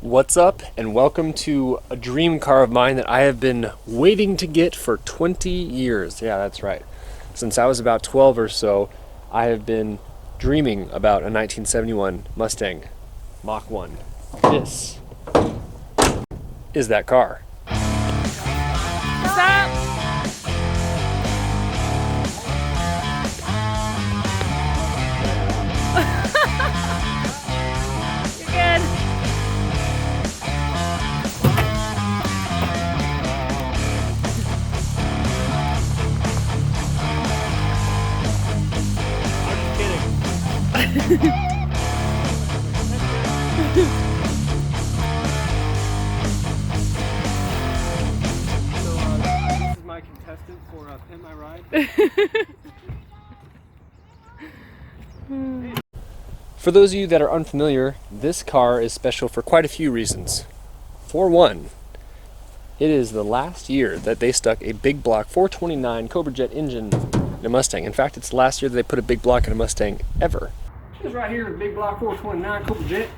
What's up, and welcome to a dream car of mine that I have been waiting to get for 20 years. Yeah, that's right. Since I was about 12 or so, I have been dreaming about a 1971 Mustang Mach 1. This is that car. Stop! You're good. I'm kidding. This is my contestant for Pin My Ride. For those of you that are unfamiliar, this car is special for quite a few reasons. For one, it is the last year that they stuck a big block 429 Cobra Jet engine in a Mustang. In fact, it's the last year that they put a big block in a Mustang ever. This right here is a big block 429 Cobra Jet,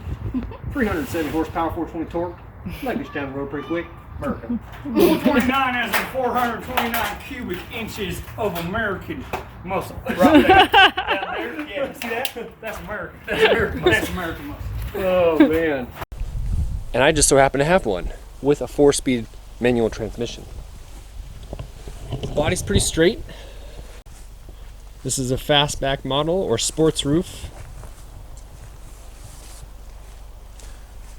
370 horsepower, 420 torque. Like this down the road pretty quick. America. 429 as in 429 cubic inches of American muscle. Right there. Down there. Yeah, you see that? That's American. That's American muscle. That's American muscle. Oh man. And I just so happen to have one with a 4-speed manual transmission. The body's pretty straight. This is a fastback model or sports roof.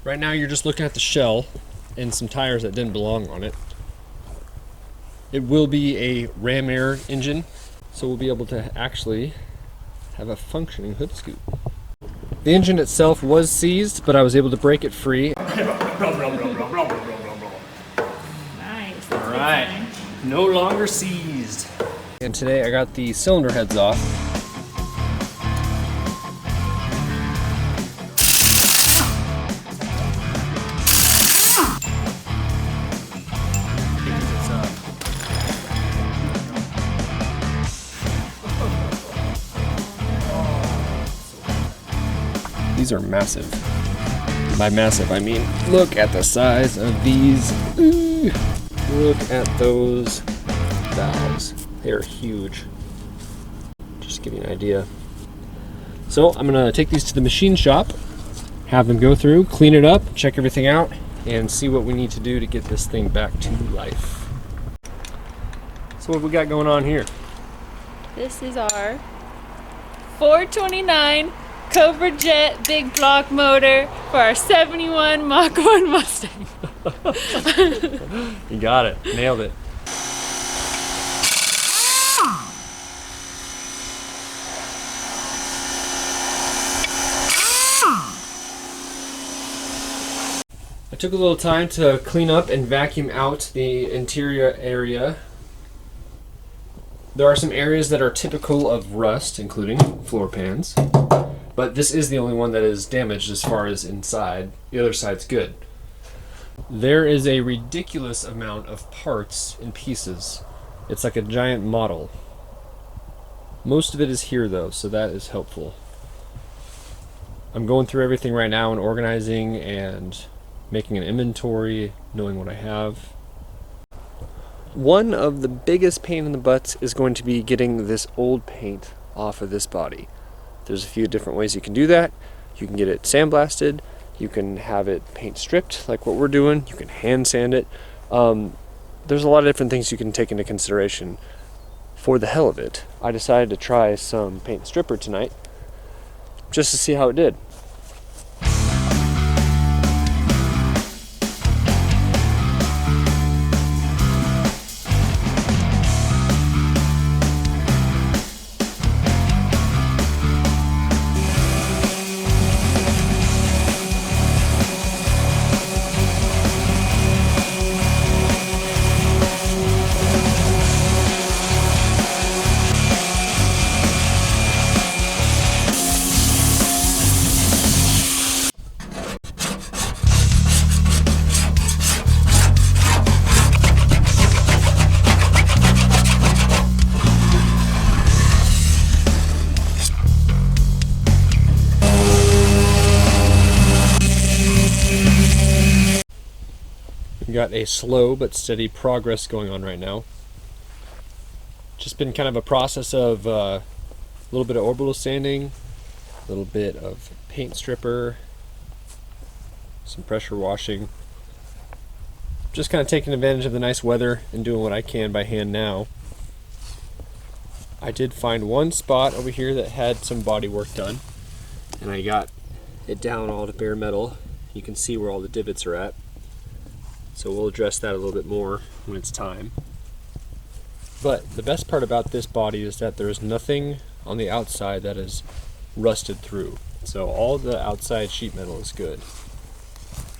Right now you're just looking at the shell and some tires that didn't belong on it. It will be a ram air engine, so we'll be able to actually have a functioning hood scoop. The engine itself was seized, but I was able to break it free. Nice. That's All right, no longer seized. And today I got the cylinder heads off. These are massive. By massive, I mean, look at the size of these. Ooh. Look at those valves. They are huge. Just to give you an idea. So I'm gonna take these to the machine shop, have them go through, clean it up, check everything out, and see what we need to do to get this thing back to life. So what we got going on here? This is our 429 Cobra Jet big block motor for our 71 Mach 1 Mustang. You got it. Nailed it. I took a little time to clean up and vacuum out the interior area. There are some areas that are typical of rust, including floor pans, but this is the only one that is damaged as far as inside. The other side's good. There is a ridiculous amount of parts and pieces. It's like a giant model. Most of it is here though, so that is helpful. I'm going through everything right now and organizing and making an inventory, knowing what I have. One of the biggest pain in the butts is going to be getting this old paint off of this body. There's a few different ways you can do that. You can get it sandblasted, you can have it paint stripped like what we're doing, you can hand sand it. There's a lot of different things you can take into consideration. For the hell of it, I decided to try some paint stripper tonight just to see how it did. We got a slow but steady progress going on right now. Just been kind of a process of a little bit of orbital sanding, a little bit of paint stripper, some pressure washing. Just kind of taking advantage of the nice weather and doing what I can by hand now. I did find one spot over here that had some body work done, and I got it down all to bare metal. You can see where all the divots are at. So we'll address that a little bit more when it's time. But the best part about this body is that there's nothing on the outside that is rusted through. So all the outside sheet metal is good.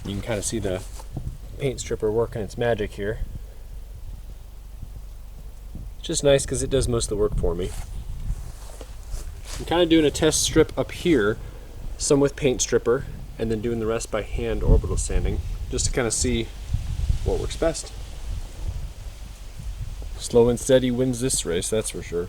You can kind of see the paint stripper working its magic here. It's just nice because it does most of the work for me. I'm kind of doing a test strip up here, some with paint stripper, and then doing the rest by hand orbital sanding, just to kind of see what works best. Slow and steady wins this race, that's for sure.